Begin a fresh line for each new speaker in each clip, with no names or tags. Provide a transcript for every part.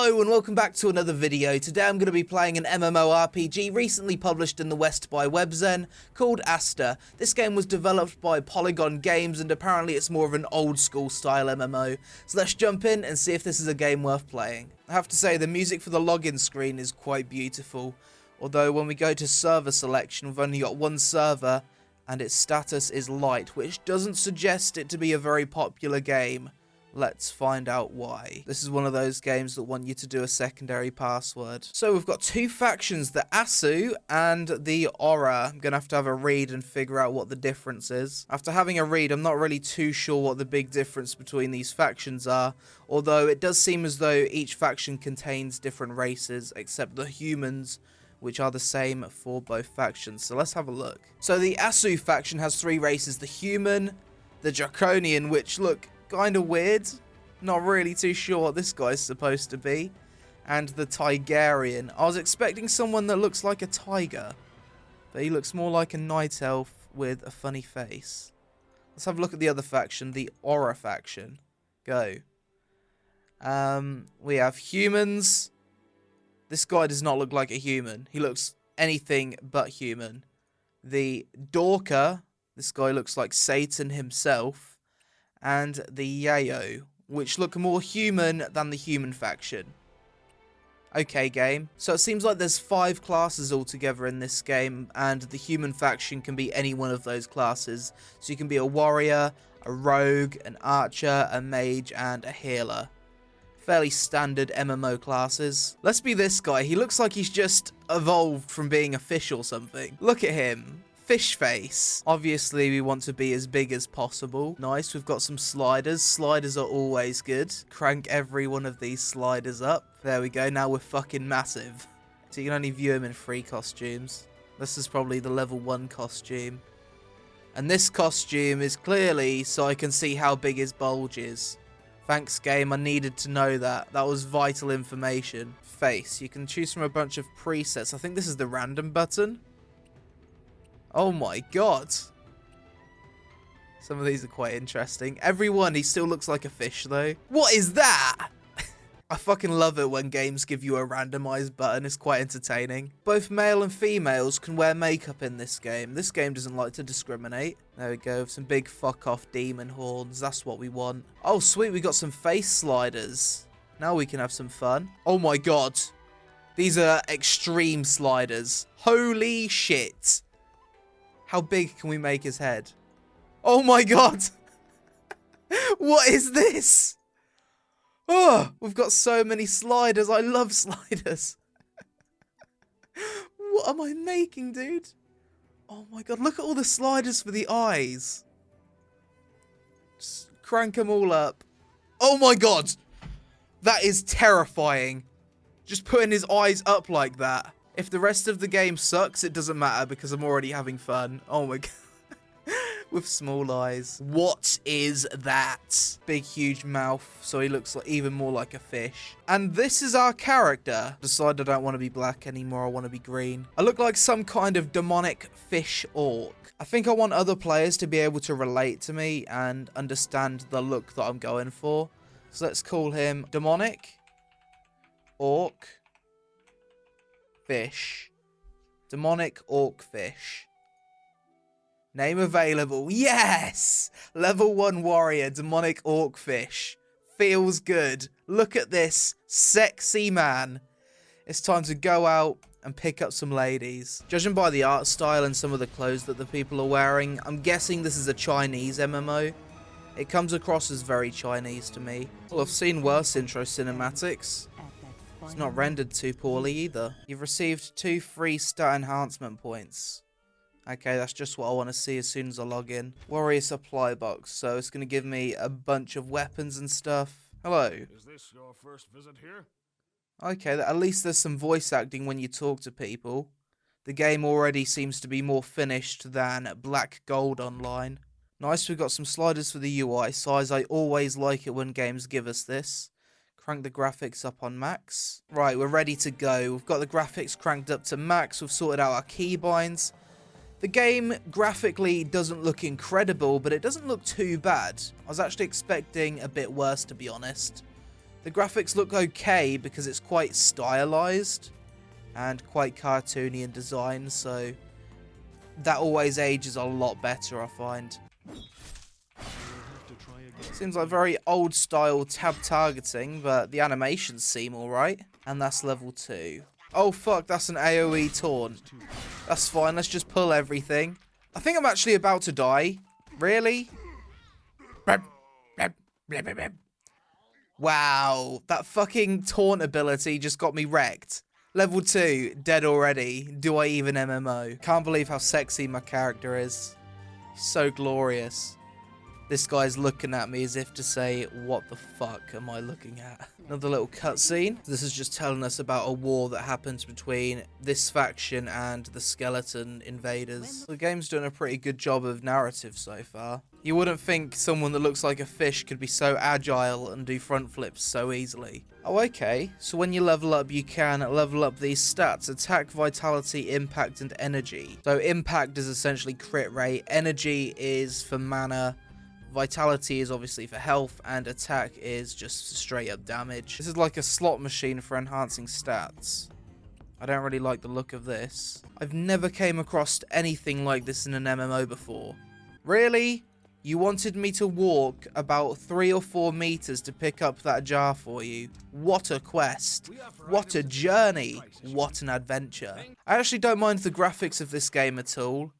Hello and welcome back to another video. Today I'm going to be playing an MMORPG recently published in the West by Webzen called ASTA. This game was developed by Polygon Games and apparently it's more of an old school style MMO. So let's jump in and see if this is a game worth playing. I have to say the music for the login screen is quite beautiful. Although when we go to server selection we've only got one server and its status is light, which doesn't suggest it to be a very popular game. Let's find out why. This is one of those games that want you to do a secondary password. So we've got two factions, the ASU and the Aura. I'm going to have a read and figure out what the difference is. After having a read, I'm not really too sure what the big difference between these factions are. Although it does seem as though each faction contains different races, except the humans, which are the same for both factions. So let's have a look. So the ASU faction has three races. The human, the Draconian, which look kind of weird, not really too sure what this guy's supposed to be, and the Tigerian. I was expecting someone that looks like a tiger, but he looks more like a night elf with a funny face. Let's have a look at the other faction, the Aura faction. Go. We have humans. This guy does not look like a human. He looks anything but human. The Dorker. This guy looks like Satan himself. And the Yayo, which look more human than the human faction. Okay, game. So it seems like there's 5 classes altogether in this game, and the human faction can be any one of those classes. So you can be a warrior, a rogue, an archer, a mage, and a healer. Fairly standard MMO classes. Let's be this guy. He looks like he's just evolved from being a fish or something. Look at him. Fish face. Obviously, we want to be as big as possible. Nice, we've got some sliders. Sliders are always good. Crank every one of these sliders up. There we go, now we're fucking massive. So you can only view him in free costumes. This is probably the level 1 costume. And this costume is clearly so I can see how big his bulge is. Thanks, game, I needed to know that. That was vital information. Face, you can choose from a bunch of presets. I think this is the random button. Oh my god. Some of these are quite interesting. Everyone, he still looks like a fish though. What is that? I fucking love it when games give you a randomized button. It's quite entertaining. Both male and females can wear makeup in this game. This game doesn't like to discriminate. There we go. Some big fuck off demon horns. That's what we want. Oh sweet, we got some face sliders. Now we can have some fun. Oh my god. These are extreme sliders. Holy shit. How big can we make his head? Oh my god! What is this? Oh, we've got so many sliders. I love sliders. What am I making, dude? Oh my god, look at all the sliders for the eyes. Just crank them all up. Oh my god! That is terrifying. Just putting his eyes up like that. If the rest of the game sucks, it doesn't matter because I'm already having fun. Oh my god. With small eyes. What is that? Big, huge mouth, so he looks like even more like a fish. And this is our character. Decided I don't want to be black anymore, I want to be green. I look like some kind of demonic fish orc. I think I want other players to be able to relate to me and understand the look that I'm going for. So let's call him Demonic Orc Fish. Demonic Orc Fish. Name available. Yes! Level 1 warrior, Demonic Orc Fish. Feels good. Look at this sexy man. It's time to go out and pick up some ladies. Judging by the art style and some of the clothes that the people are wearing, I'm guessing this is a Chinese MMO. It comes across as very Chinese to me. Well, I've seen worse intro cinematics. It's not rendered too poorly either. You've received 2 free stat enhancement points. Okay, that's just what I want to see as soon as I log in. Warrior supply box, so it's going to give me a bunch of weapons and stuff. Hello.
Is this your first visit here?
Okay, at least there's some voice acting when you talk to people. The game already seems to be more finished than Black Gold Online. Nice, we've got some sliders for the UI size. I always like it when games give us this. Crank the graphics up on max. Right, we're ready to go. We've got the graphics cranked up to max. We've sorted out our keybinds. The game graphically doesn't look incredible, but it doesn't look too bad. I was actually expecting a bit worse, to be honest. The graphics look okay because it's quite stylized and quite cartoony in design, so that always ages a lot better, I find. Seems like very old style tab targeting, but the animations seem alright. And that's level 2. Oh fuck, that's an AoE taunt. That's fine, let's just pull everything. I think I'm actually about to die. Really? Wow, that fucking taunt ability just got me wrecked. Level 2, dead already. Do I even MMO? Can't believe how sexy my character is. He's so glorious. This guy's looking at me as if to say, what the fuck am I looking at? Another little cutscene. This is just telling us about a war that happens between this faction and the skeleton invaders. The game's doing a pretty good job of narrative so far. You wouldn't think someone that looks like a fish could be so agile and do front flips so easily. Oh, okay. So when you level up, you can level up these stats: attack, vitality, impact, and energy. So impact is essentially crit rate, energy is for mana, vitality is obviously for health, and attack is just straight up damage. This is like a slot machine for enhancing stats. I don't really like the look of this. I've never came across anything like this in an MMO before. Really? You wanted me to walk about 3 or 4 meters to pick up that jar for you? What a quest. What a journey. What an adventure. I actually don't mind the graphics of this game at all.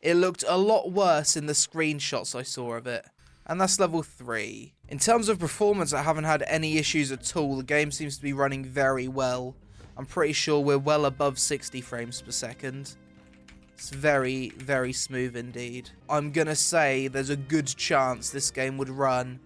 It looked a lot worse in the screenshots I saw of it. And that's level 3. In terms of performance, I haven't had any issues at all. The game seems to be running very well. I'm pretty sure we're well above 60 frames per second. It's very, very smooth indeed. I'm gonna say there's a good chance this game would run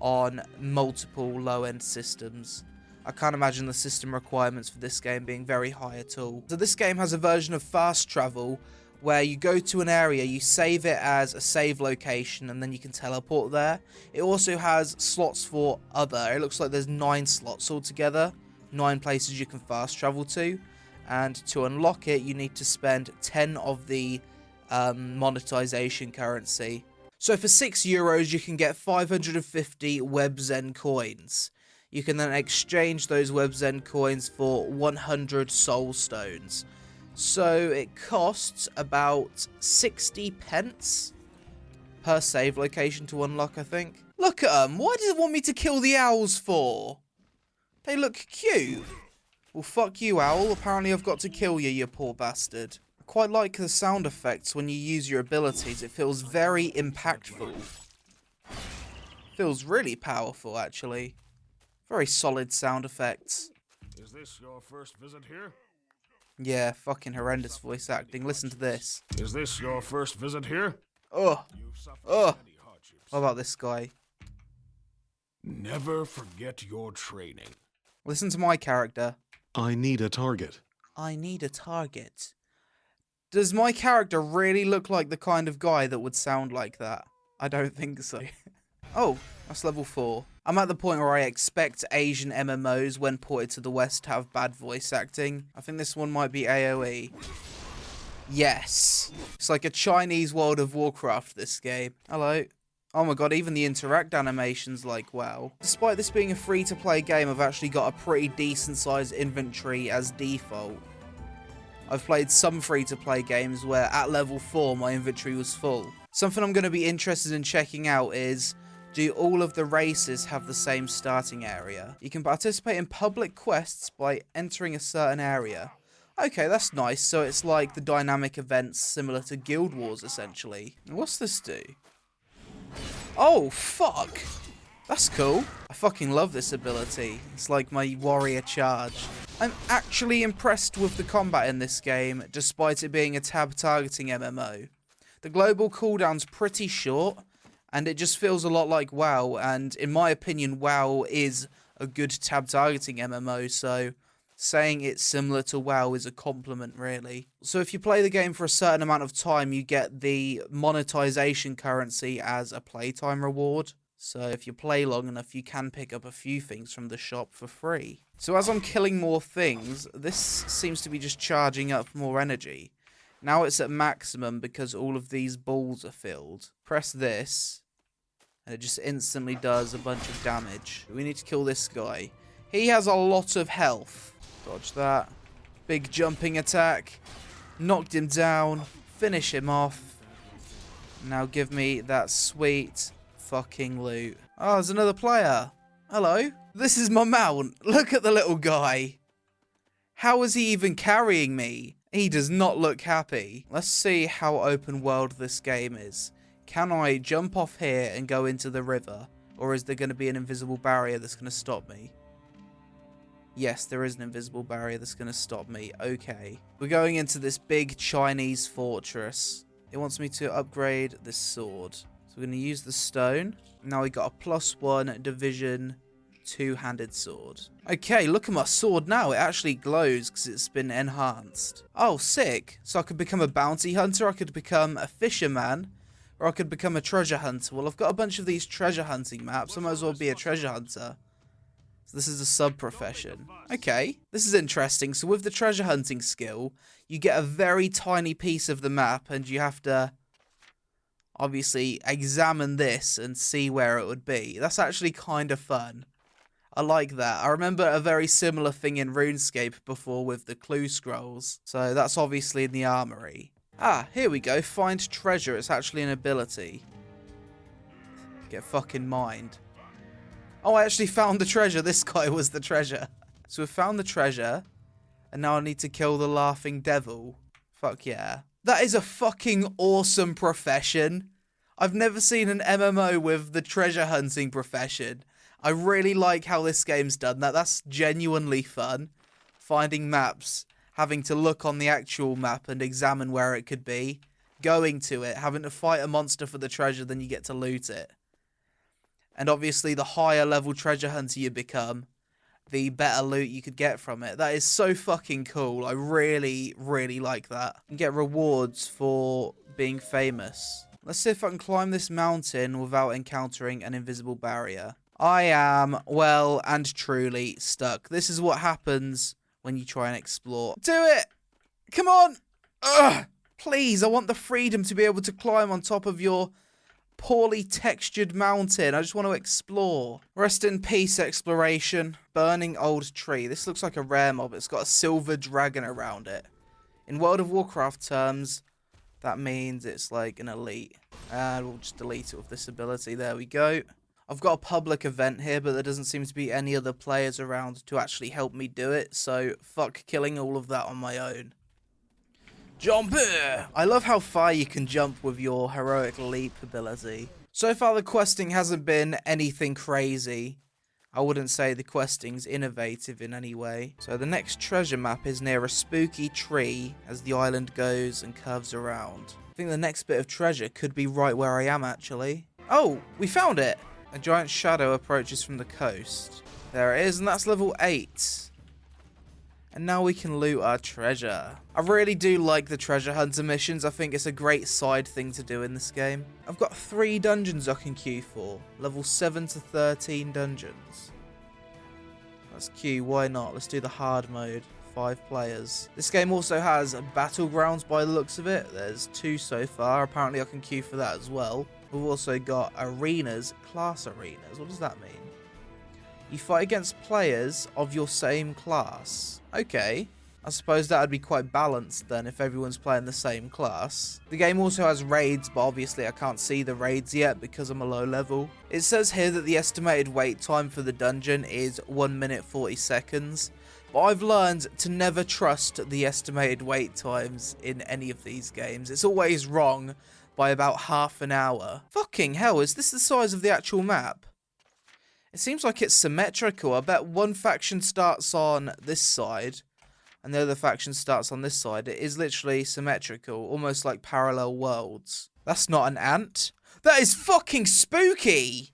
on multiple low-end systems. I can't imagine the system requirements for this game being very high at all. So this game has a version of fast travel where you go to an area, you save it as a save location, and then you can teleport there. It also has slots for other. It looks like there's 9 slots altogether, 9 places you can fast travel to. And to unlock it, you need to spend 10 of the monetization currency. So for €6, you can get 550 WebZen coins. You can then exchange those WebZen coins for 100 soul stones. So it costs about 60 pence per save location to unlock, I think. Look at them. Why does it want me to kill the owls for? They look cute. Well, fuck you, owl. Apparently I've got to kill you, you poor bastard. I quite like the sound effects when you use your abilities. It feels very impactful. Feels really powerful, actually. Very solid sound effects.
Is this your first visit here?
Yeah, fucking horrendous voice acting. Listen to this.
Is this your first visit here?
Oh.
You've suffered
Oh.
many hardships.
What about this guy?
Never forget your training.
Listen to my character.
I need a target.
I need a target. Does my character really look like the kind of guy that would sound like that? I don't think so. Oh, that's level 4. I'm at the point where I expect Asian MMOs, when ported to the West, to have bad voice acting. I think this one might be AoE. Yes. It's like a Chinese World of Warcraft, this game. Hello. Oh my god, even the interact animation's like, wow. Despite this being a free-to-play game, I've actually got a pretty decent-sized inventory as default. I've played some free-to-play games where at level 4 my inventory was full. Something I'm going to be interested in checking out is, do all of the races have the same starting area? You can participate in public quests by entering a certain area. Okay, that's nice. So it's like the dynamic events similar to Guild Wars, essentially. What's this do? Oh, fuck. That's cool. I fucking love this ability. It's like my warrior charge. I'm actually impressed with the combat in this game, despite it being a tab targeting MMO. The global cooldown's pretty short, and it just feels a lot like WoW, and in my opinion, WoW is a good tab targeting MMO, so saying it's similar to WoW is a compliment, really. So if you play the game for a certain amount of time, you get the monetization currency as a playtime reward. So if you play long enough, you can pick up a few things from the shop for free. So as I'm killing more things, this seems to be just charging up more energy. Now it's at maximum because all of these balls are filled. Press this, And it just instantly does a bunch of damage. We need to kill this guy. He has a lot of health. Dodge that. Big jumping attack. Knocked him down. Finish him off. Now give me that sweet fucking loot. Oh, there's another player. Hello. This is my mount. Look at the little guy. How is he even carrying me? He does not look happy. Let's see how open world this game is. Can I jump off here and go into the river? Or is there going to be an invisible barrier that's going to stop me? Yes, there is an invisible barrier that's going to stop me. Okay. We're going into this big Chinese fortress. It wants me to upgrade this sword. So we're going to use the stone. Now we got a +1 division two-handed sword. Okay, look at my sword now. It actually glows because it's been enhanced. Oh, sick. So I could become a bounty hunter, I could become a fisherman, or I could become a treasure hunter. Well, I've got a bunch of these treasure hunting maps. I might as well be a treasure hunter. So this is a sub-profession. Okay, this is interesting. So with the treasure hunting skill, you get a very tiny piece of the map, and you have to obviously examine this and see where it would be. That's actually kind of fun. I like that. I remember a very similar thing in RuneScape before with the clue scrolls. So that's obviously in the armory. Ah, here we go. Find treasure. It's actually an ability. Get fucking mined. Oh, I actually found the treasure. This guy was the treasure. So we've found the treasure. And now I need to kill the laughing devil. Fuck yeah. That is a fucking awesome profession. I've never seen an MMO with the treasure hunting profession. I really like how this game's done that. That's genuinely fun. Finding maps, having to look on the actual map and examine where it could be. Going to it, having to fight a monster for the treasure, then you get to loot it. And obviously the higher level treasure hunter you become, the better loot you could get from it. That is so fucking cool. I really, really like that. You can get rewards for being famous. Let's see if I can climb this mountain without encountering an invisible barrier. I am well and truly stuck. This is what happens when you try and explore. Do it! Come on! Ugh! Please, I want the freedom to be able to climb on top of your poorly textured mountain. I just want to explore. Rest in peace, exploration. Burning old tree. This looks like a rare mob. It's got a silver dragon around it. In World of Warcraft terms, that means it's like an elite. And we'll just delete it with this ability. There we go. I've got a public event here, but there doesn't seem to be any other players around to actually help me do it, so fuck killing all of that on my own. Jump here! I love how far you can jump with your heroic leap ability. So far the questing hasn't been anything crazy. I wouldn't say the questing's innovative in any way. So the next treasure map is near a spooky tree as the island goes and curves around. I think the next bit of treasure could be right where I am actually. Oh, we found it! A giant shadow approaches from the coast. There it is, and that's level 8. And now we can loot our treasure. I really do like the treasure hunter missions. I think it's a great side thing to do in this game. I've got 3 dungeons I can queue for. Level 7 to 13 dungeons. Let's queue, why not? Let's do the hard mode. 5 players. This game also has Battlegrounds by the looks of it. There's 2 so far. Apparently I can queue for that as well. We've also got arenas, class arenas. What does that mean? You fight against players of your same class. Okay. I suppose that would be quite balanced then if everyone's playing the same class. The game also has raids, but obviously I can't see the raids yet because I'm a low level. It says here that the estimated wait time for the dungeon is 1 minute 40 seconds. But I've learned to never trust the estimated wait times in any of these games. It's always wrong by about half an hour. Fucking hell, is this the size of the actual map? It seems like it's symmetrical. I bet one faction starts on this side and the other faction starts on this side. It is literally symmetrical, almost like parallel worlds. That's not an ant. That is fucking spooky!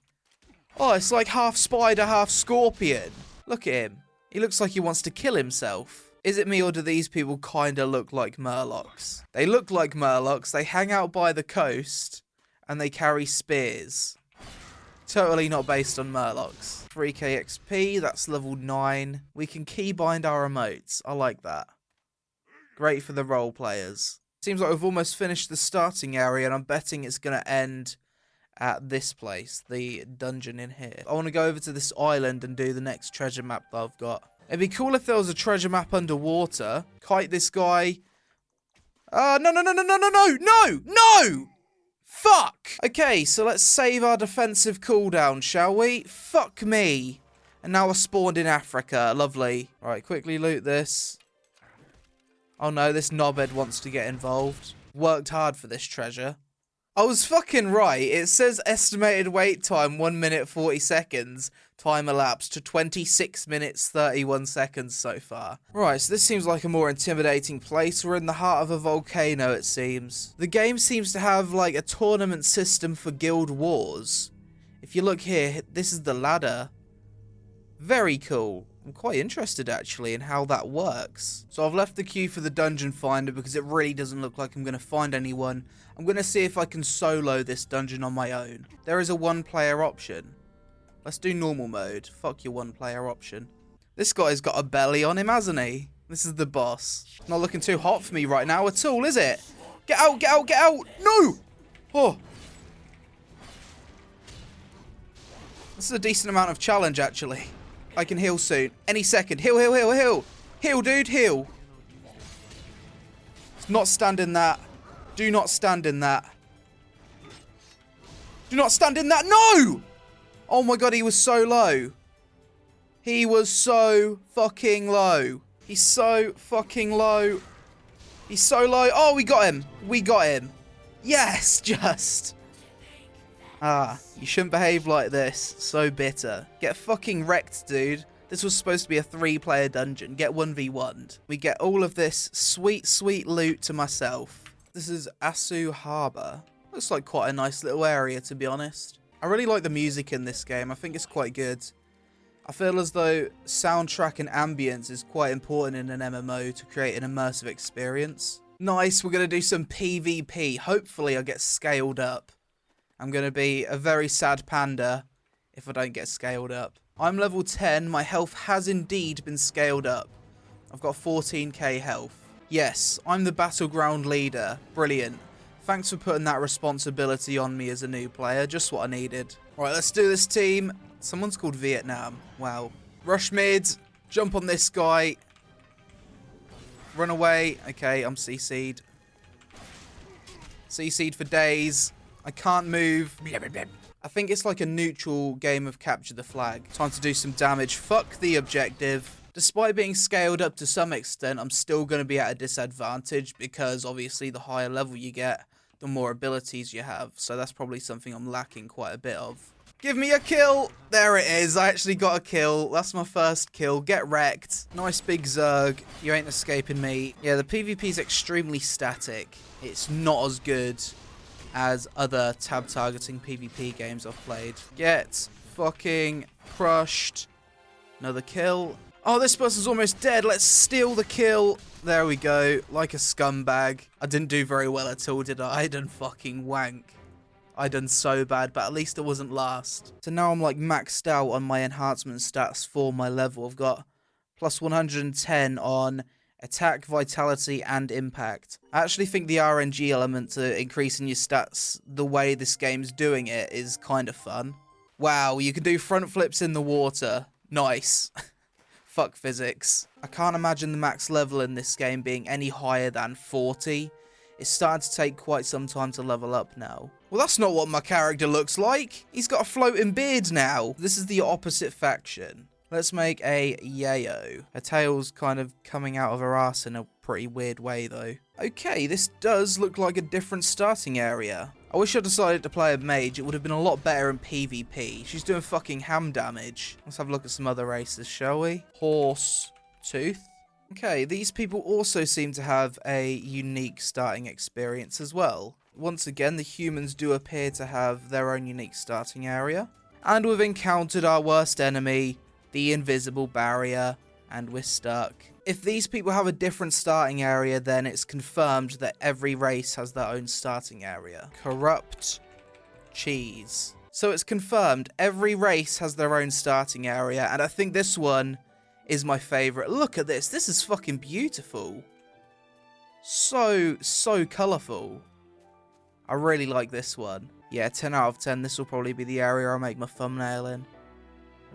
Oh, it's like half spider, half scorpion. Look at him. He looks like he wants to kill himself. Is it me or do these people kinda look like Murlocs? They look like Murlocs, they hang out by the coast, and they carry spears. Totally not based on Murlocs. 3k XP, that's level 9. We can keybind our emotes, I like that. Great for the role players. Seems like we've almost finished the starting area, and I'm betting it's gonna end at this place, the dungeon in here. I want to go over to this island and do the next treasure map that I've got. It'd be cool if there was a treasure map underwater. Kite this guy. No! Fuck! Okay, so let's save our defensive cooldown, shall we? Fuck me. And now we're spawned in Africa. Lovely. Alright, quickly loot this. Oh no, this knobhead wants to get involved. Worked hard for this treasure. I was fucking right. It says estimated wait time 1 minute 40 seconds. Time elapsed to 26 minutes 31 seconds so far. Right, so this seems like a more intimidating place. We're in the heart of a volcano, it seems. The game seems to have like a tournament system for guild wars. If you look here, this is the ladder. Very cool. I'm quite interested actually in how that works. So I've left the queue for the dungeon finder because it really doesn't look like I'm going to find anyone. I'm going to see if I can solo this dungeon on my own. There is a one-player option. Let's do normal mode. Fuck your one-player option. This guy's got a belly on him, hasn't he? This is the boss. Not looking too hot for me right now at all, is it? Get out, get out, get out! No! Oh. This is a decent amount of challenge, actually. I can heal soon. Any second. Heal, heal, heal, heal. Heal, dude, heal. Not stand in that. Do not stand in that. Do not stand in that. No! Oh my god, he was so low. He was so fucking low. He's so fucking low. He's so low. Oh, we got him. We got him. Yes, just. Ah, you shouldn't behave like this. So bitter. Get fucking wrecked, dude. This was supposed to be a 3-player dungeon. Get 1v1'd. We get all of this sweet, sweet loot to myself. This is Asu Harbour. Looks like quite a nice little area, to be honest. I really like the music in this game. I think it's quite good. I feel as though soundtrack and ambience is quite important in an MMO to create an immersive experience. Nice, we're going to do some PvP. Hopefully I get scaled up. I'm going to be a very sad panda if I don't get scaled up. I'm level 10. My health has indeed been scaled up. I've got 14k health. Yes, I'm the Battleground leader. Brilliant. Thanks for putting that responsibility on me as a new player. Just what I needed. Right, let's do this, team. Someone's called Vietnam. Wow. Rush mid. Jump on this guy. Run away. Okay, I'm CC'd. CC'd for days. I can't move. I think it's like a neutral game of capture the flag. Time to do some damage. Fuck the objective. Despite being scaled up to some extent, I'm still going to be at a disadvantage because obviously the higher level you get, the more abilities you have. So that's probably something I'm lacking quite a bit of. Give me a kill. There it is. I actually got a kill. That's my first kill. Get wrecked. Nice big Zerg. You ain't escaping me. Yeah, the PvP is extremely static. It's not as good as other tab targeting PvP games I've played. Get fucking crushed. Another kill. Oh, this person's almost dead. Let's steal the kill. There we go. Like a scumbag. I didn't do very well at all, did I? I done fucking wank. I done so bad, but at least it wasn't last. So now I'm like maxed out on my enhancement stats for my level. I've got plus 110 on attack, vitality, and impact. I actually think the RNG element to increasing your stats the way this game's doing it is kind of fun. Wow, you can do front flips in the water. Nice. Fuck physics. I can't imagine the max level in this game being any higher than 40. It's starting to take quite some time to level up now. Well, that's not what my character looks like. He's got a floating beard now. This is the opposite faction. Let's make a yayo. Her tail's kind of coming out of her ass in a pretty weird way, though. Okay, this does look like a different starting area. I wish I decided to play a mage. It would have been a lot better in PvP. She's doing fucking ham damage. Let's have a look at some other races, shall we? Horse Tooth. Okay, these people also seem to have a unique starting experience as well. Once again, the humans do appear to have their own unique starting area. And we've encountered our worst enemy, the invisible barrier, and we're stuck. If these people have a different starting area, then it's confirmed that every race has their own starting area. Corrupt cheese. So it's confirmed every race has their own starting area, and I think this one is my favorite. Look at this. This is fucking beautiful. So colourful. I really like this one. Yeah, 10 out of 10. This will probably be the area I make my thumbnail in.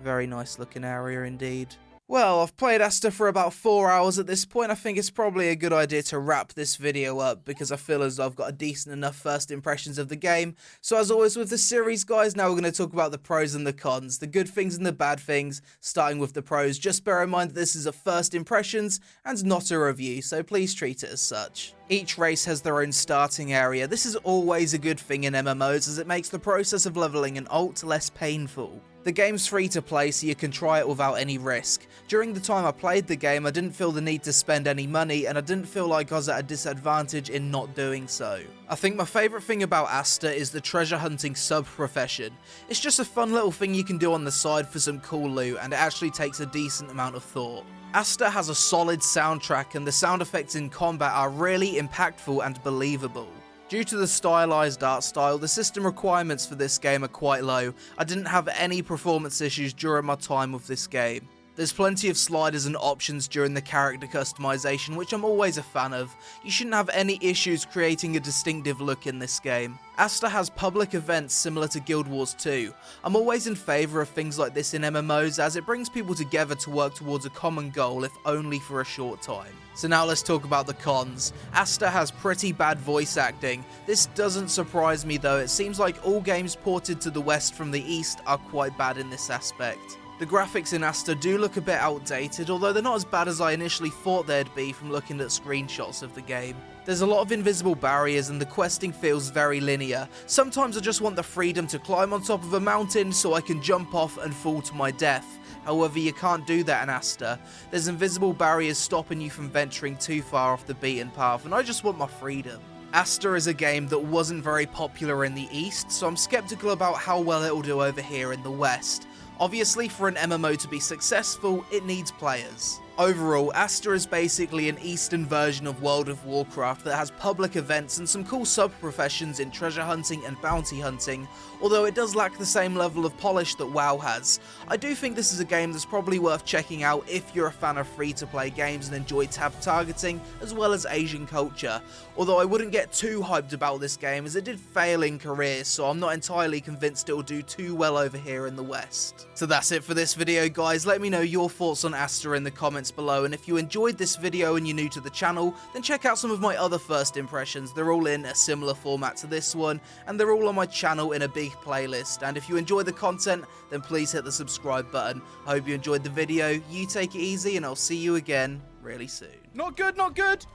Very nice looking area indeed. Well, I've played ASTA for about 4 hours at this point. I think it's probably a good idea to wrap this video up because I feel as though I've got a decent enough first impressions of the game. So as always with the series, guys, now we're going to talk about the pros and the cons, the good things and the bad things, starting with the pros. Just bear in mind that this is a first impressions and not a review, so please treat it as such. Each race has their own starting area. This is always a good thing in MMOs as it makes the process of leveling an ult less painful. The game's free to play, so you can try it without any risk. During the time I played the game, I didn't feel the need to spend any money, and I didn't feel like I was at a disadvantage in not doing so. I think my favourite thing about ASTA is the treasure hunting sub-profession. It's just a fun little thing you can do on the side for some cool loot, and it actually takes a decent amount of thought. ASTA has a solid soundtrack, and the sound effects in combat are really impactful and believable. Due to the stylized art style, the system requirements for this game are quite low. I didn't have any performance issues during my time with this game. There's plenty of sliders and options during the character customization, which I'm always a fan of. You shouldn't have any issues creating a distinctive look in this game. ASTA has public events similar to Guild Wars 2. I'm always in favour of things like this in MMOs as it brings people together to work towards a common goal, if only for a short time. So now let's talk about the cons. ASTA has pretty bad voice acting. This doesn't surprise me though, it seems like all games ported to the West from the East are quite bad in this aspect. The graphics in ASTA do look a bit outdated, although they're not as bad as I initially thought they'd be from looking at screenshots of the game. There's a lot of invisible barriers and the questing feels very linear. Sometimes I just want the freedom to climb on top of a mountain so I can jump off and fall to my death. However, you can't do that in ASTA. There's invisible barriers stopping you from venturing too far off the beaten path, and I just want my freedom. ASTA is a game that wasn't very popular in the East, so I'm skeptical about how well it'll do over here in the West. Obviously, for an MMO to be successful, it needs players. Overall, ASTA is basically an Eastern version of World of Warcraft that has public events and some cool sub-professions in treasure hunting and bounty hunting, although it does lack the same level of polish that WoW has. I do think this is a game that's probably worth checking out if you're a fan of free-to-play games and enjoy tab targeting, as well as Asian culture, although I wouldn't get too hyped about this game as it did fail in career, so I'm not entirely convinced it'll do too well over here in the West. So that's it for this video, guys. Let me know your thoughts on ASTA in the comments below, and if you enjoyed this video and you're new to the channel, then check out some of my other first impressions. They're all in a similar format to this one, and they're all on my channel in a big playlist. And if you enjoy the content, then please hit the subscribe button. I hope you enjoyed the video. You take it easy, and I'll see you again really soon. Not good, not good!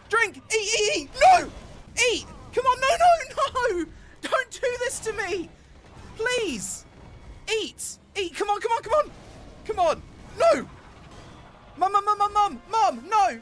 Drink! Eat! No! Eat! Come on, no! Don't do this to me! Please! Eat! Come on! Come on! No! Mum, no!